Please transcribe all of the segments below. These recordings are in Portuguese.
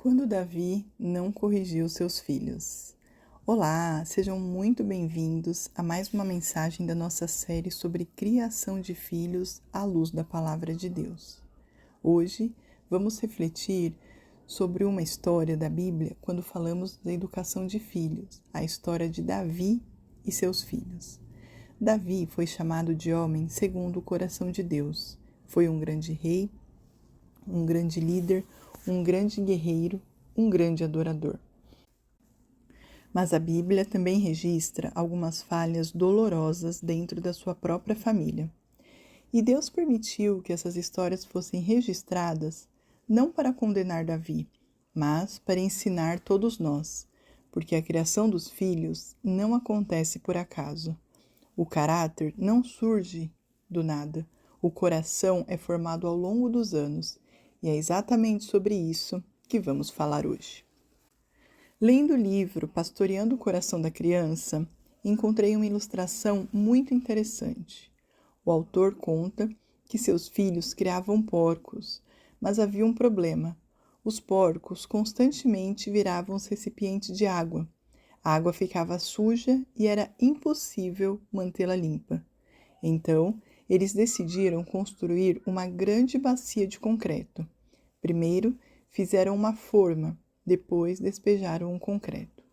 Quando Davi não corrigiu seus filhos. Olá, sejam muito bem-vindos a mais uma mensagem da nossa série sobre criação de filhos à luz da Palavra de Deus. Hoje vamos refletir sobre uma história da Bíblia quando falamos da educação de filhos, a história de Davi e seus filhos. Davi foi chamado de homem segundo o coração de Deus. Foi um grande rei, um grande líder, um grande guerreiro, um grande adorador. Mas a Bíblia também registra algumas falhas dolorosas dentro da sua própria família. E Deus permitiu que essas histórias fossem registradas não para condenar Davi, mas para ensinar todos nós, porque a criação dos filhos não acontece por acaso. O caráter não surge do nada. O coração é formado ao longo dos anos, e é exatamente sobre isso que vamos falar hoje. Lendo o livro Pastoreando o Coração da Criança, encontrei uma ilustração muito interessante. O autor conta que seus filhos criavam porcos, mas havia um problema. Os porcos constantemente viravam os recipientes de água. A água ficava suja e era impossível mantê-la limpa. Então, eles decidiram construir uma grande bacia de concreto. Primeiro, fizeram uma forma, depois despejaram o concreto.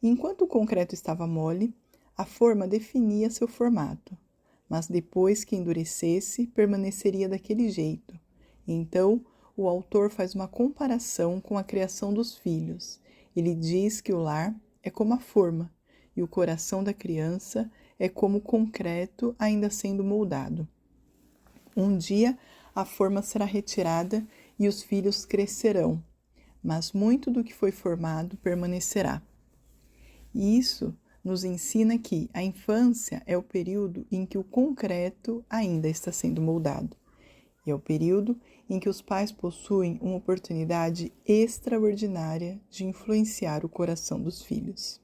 Enquanto o concreto estava mole, a forma definia seu formato, mas depois que endurecesse, permaneceria daquele jeito. Então, o autor faz uma comparação com a criação dos filhos. Ele diz que o lar é como a forma, e o coração da criança é como o concreto ainda sendo moldado. Um dia a forma será retirada e os filhos crescerão, mas muito do que foi formado permanecerá. E isso nos ensina que a infância é o período em que o concreto ainda está sendo moldado. E é o período em que os pais possuem uma oportunidade extraordinária de influenciar o coração dos filhos.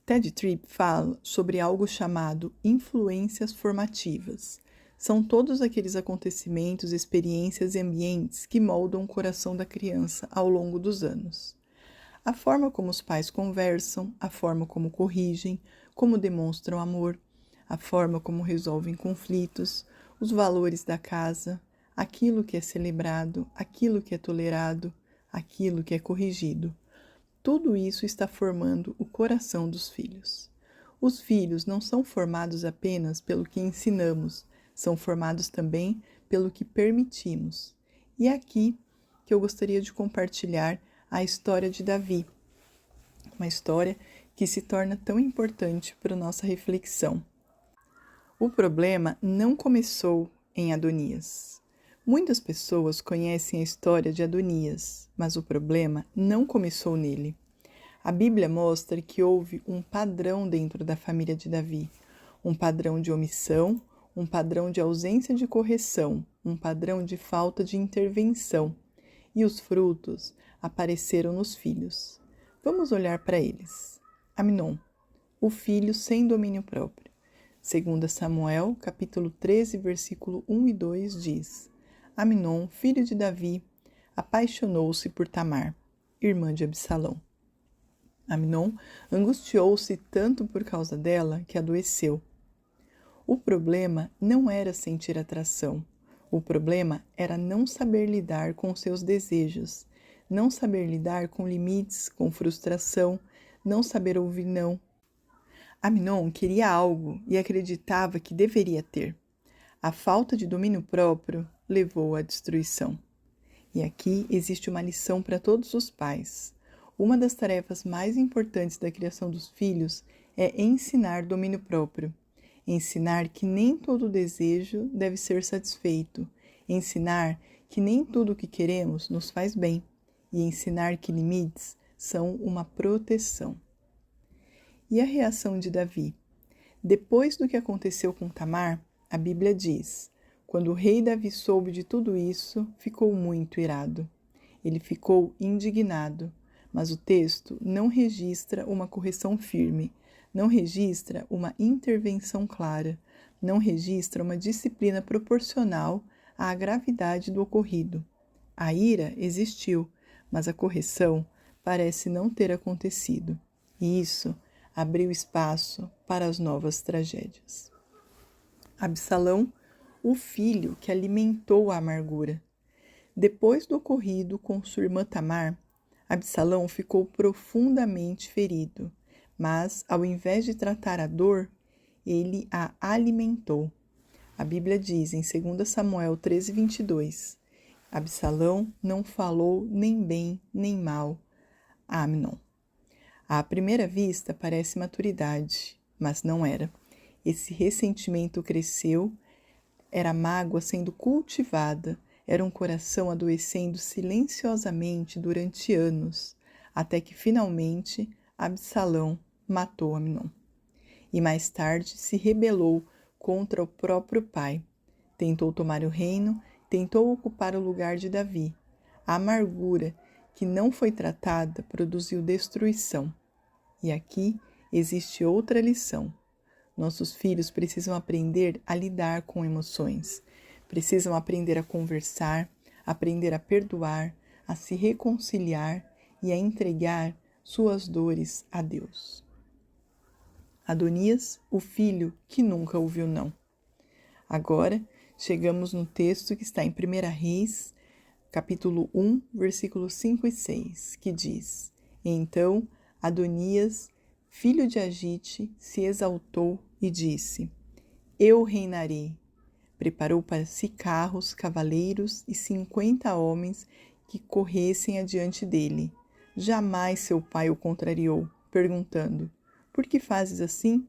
Ted Tripp fala sobre algo chamado influências formativas. São todos aqueles acontecimentos, experiências e ambientes que moldam o coração da criança ao longo dos anos. A forma como os pais conversam, a forma como corrigem, como demonstram amor, a forma como resolvem conflitos, os valores da casa, aquilo que é celebrado, aquilo que é tolerado, aquilo que é corrigido. Tudo isso está formando o coração dos filhos. Os filhos não são formados apenas pelo que ensinamos, são formados também pelo que permitimos. E é aqui que eu gostaria de compartilhar a história de Davi, uma história que se torna tão importante para a nossa reflexão. O problema não começou em Adonias. Muitas pessoas conhecem a história de Adonias, mas o problema não começou nele. A Bíblia mostra que houve um padrão dentro da família de Davi, um padrão de omissão, um padrão de ausência de correção, um padrão de falta de intervenção, e os frutos apareceram nos filhos. Vamos olhar para eles. Amnon, o filho sem domínio próprio. 2 Samuel, capítulo 13, versículo 1 e 2 diz: Amnon, filho de Davi, apaixonou-se por Tamar, irmã de Absalão. Amnon angustiou-se tanto por causa dela que adoeceu. O problema não era sentir atração. O problema era não saber lidar com seus desejos, não saber lidar com limites, com frustração, não saber ouvir não. Amnon queria algo e acreditava que deveria ter. A falta de domínio próprio levou à destruição. E aqui existe uma lição para todos os pais. Uma das tarefas mais importantes da criação dos filhos é ensinar domínio próprio. Ensinar que nem todo desejo deve ser satisfeito. Ensinar que nem tudo o que queremos nos faz bem. E ensinar que limites são uma proteção. E a reação de Davi? Depois do que aconteceu com Tamar, a Bíblia diz: quando o rei Davi soube de tudo isso, ficou muito irado. Ele ficou indignado, mas o texto não registra uma correção firme, não registra uma intervenção clara, não registra uma disciplina proporcional à gravidade do ocorrido. A ira existiu, mas a correção parece não ter acontecido, e isso abriu espaço para as novas tragédias. Absalão, o filho que alimentou a amargura. Depois do ocorrido com sua irmã Tamar, Absalão ficou profundamente ferido, mas, ao invés de tratar a dor, ele a alimentou. A Bíblia diz em 2 Samuel 13:22, Absalão não falou nem bem nem mal a Amnon. À primeira vista parece maturidade, mas não era. Esse ressentimento cresceu, era mágoa sendo cultivada, era um coração adoecendo silenciosamente durante anos, até que finalmente Absalão matou Amnon. E mais tarde se rebelou contra o próprio pai. Tentou tomar o reino, tentou ocupar o lugar de Davi. A amargura que não foi tratada produziu destruição. E aqui existe outra lição. Nossos filhos precisam aprender a lidar com emoções. Precisam aprender a conversar, aprender a perdoar, a se reconciliar e a entregar suas dores a Deus. Adonias, o filho que nunca ouviu não. Agora, chegamos no texto que está em 1 Reis, capítulo 1, versículos 5 e 6, que diz: Então Adonias, filho de Agite, se exaltou e disse: Eu reinarei. Preparou para si carros, cavaleiros e 50 homens que corressem adiante dele. Jamais seu pai o contrariou, perguntando: Por que fazes assim?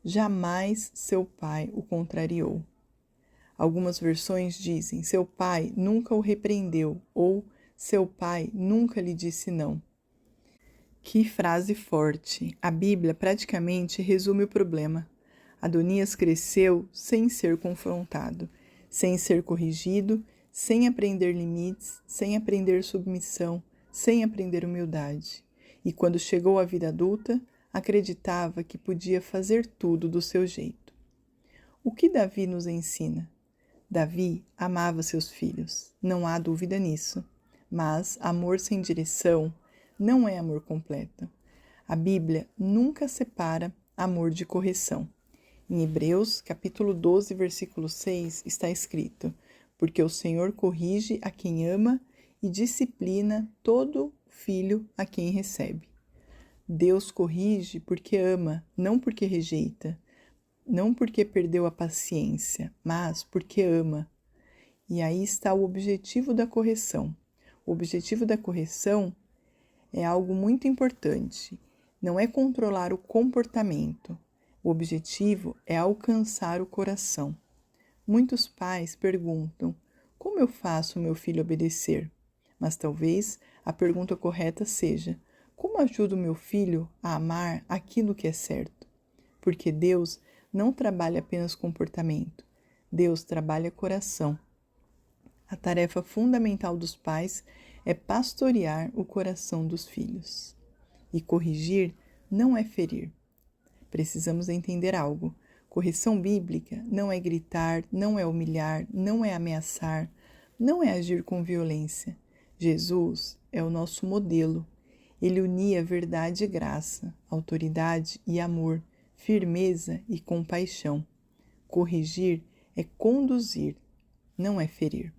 Jamais seu pai o contrariou. Algumas versões dizem: seu pai nunca o repreendeu ou seu pai nunca lhe disse não. Que frase forte! A Bíblia praticamente resume o problema. Adonias cresceu sem ser confrontado, sem ser corrigido, sem aprender limites, sem aprender submissão, sem aprender humildade. E quando chegou à vida adulta, acreditava que podia fazer tudo do seu jeito. O que Davi nos ensina? Davi amava seus filhos, não há dúvida nisso. Mas amor sem direção não é amor completo. A Bíblia nunca separa amor de correção. Em Hebreus, capítulo 12, versículo 6, está escrito: Porque o Senhor corrige a quem ama e disciplina todo filho a quem recebe. Deus corrige porque ama, não porque rejeita, não porque perdeu a paciência, mas porque ama. E aí está o objetivo da correção. O objetivo da correção é algo muito importante. Não é controlar o comportamento. O objetivo é alcançar o coração. Muitos pais perguntam: como eu faço meu filho obedecer? Mas talvez a pergunta correta seja: como ajudo meu filho a amar aquilo que é certo? Porque Deus não trabalha apenas comportamento. Deus trabalha coração. A tarefa fundamental dos pais é pastorear o coração dos filhos. E corrigir não é ferir. Precisamos entender algo. Correção bíblica não é gritar, não é humilhar, não é ameaçar, não é agir com violência. Jesus é o nosso modelo. Ele unia verdade e graça, autoridade e amor, firmeza e compaixão. Corrigir é conduzir, não é ferir.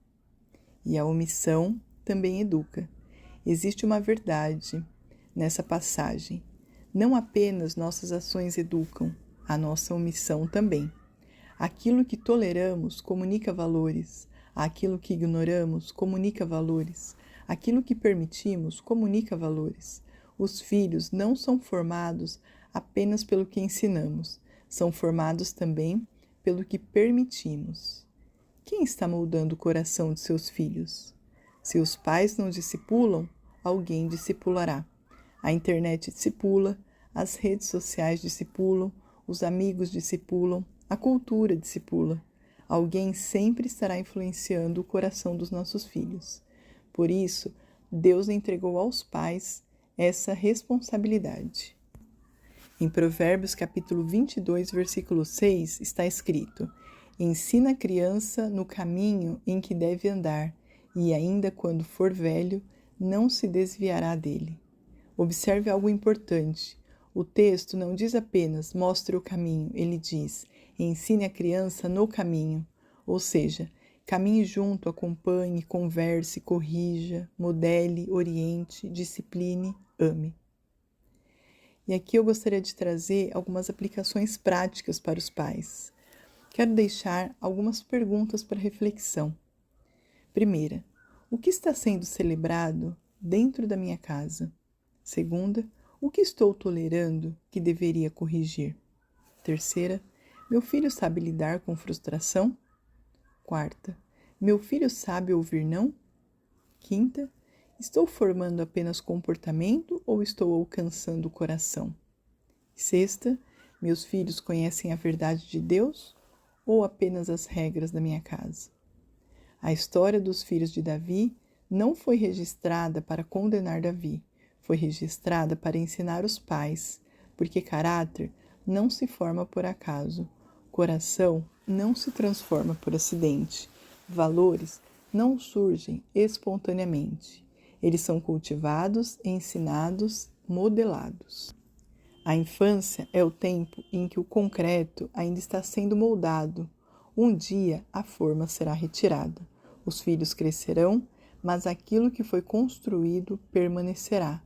E a omissão também educa. Existe uma verdade nessa passagem. Não apenas nossas ações educam, a nossa omissão também. Aquilo que toleramos comunica valores, aquilo que ignoramos comunica valores, aquilo que permitimos comunica valores. Os filhos não são formados apenas pelo que ensinamos, são formados também pelo que permitimos. Quem está moldando o coração de seus filhos? Se os pais não discipulam, alguém discipulará. A internet discipula, as redes sociais discipulam, os amigos discipulam, a cultura discipula. Alguém sempre estará influenciando o coração dos nossos filhos. Por isso, Deus entregou aos pais essa responsabilidade. Em Provérbios capítulo 22, versículo 6, está escrito: Ensina a criança no caminho em que deve andar, e ainda quando for velho, não se desviará dele. Observe algo importante. O texto não diz apenas mostre o caminho, ele diz ensine a criança no caminho, ou seja, caminhe junto, acompanhe, converse, corrija, modele, oriente, discipline, ame. E aqui eu gostaria de trazer algumas aplicações práticas para os pais. Quero deixar algumas perguntas para reflexão. Primeira, o que está sendo celebrado dentro da minha casa? Segunda, o que estou tolerando que deveria corrigir? Terceira, meu filho sabe lidar com frustração? Quarta, meu filho sabe ouvir não? Quinta, estou formando apenas comportamento ou estou alcançando o coração? Sexta, meus filhos conhecem a verdade de Deus ou apenas as regras da minha casa? A história dos filhos de Davi não foi registrada para condenar Davi, foi registrada para ensinar os pais, porque caráter não se forma por acaso, coração não se transforma por acidente, valores não surgem espontaneamente. Eles são cultivados, ensinados, modelados. A infância é o tempo em que o concreto ainda está sendo moldado. Um dia a forma será retirada. Os filhos crescerão, mas aquilo que foi construído permanecerá.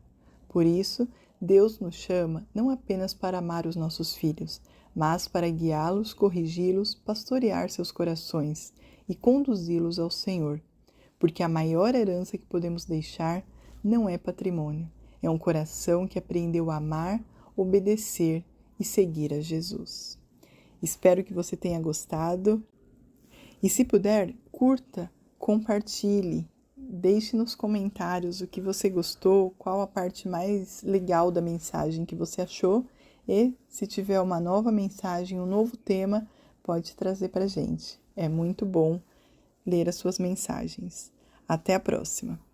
Por isso, Deus nos chama não apenas para amar os nossos filhos, mas para guiá-los, corrigi-los, pastorear seus corações e conduzi-los ao Senhor. Porque a maior herança que podemos deixar não é patrimônio, é um coração que aprendeu a amar, obedecer e seguir a Jesus. Espero que você tenha gostado e, se puder, curta, compartilhe, deixe nos comentários o que você gostou, qual a parte mais legal da mensagem que você achou e, se tiver uma nova mensagem, um novo tema, pode trazer para a gente. É muito bom ler as suas mensagens. Até a próxima!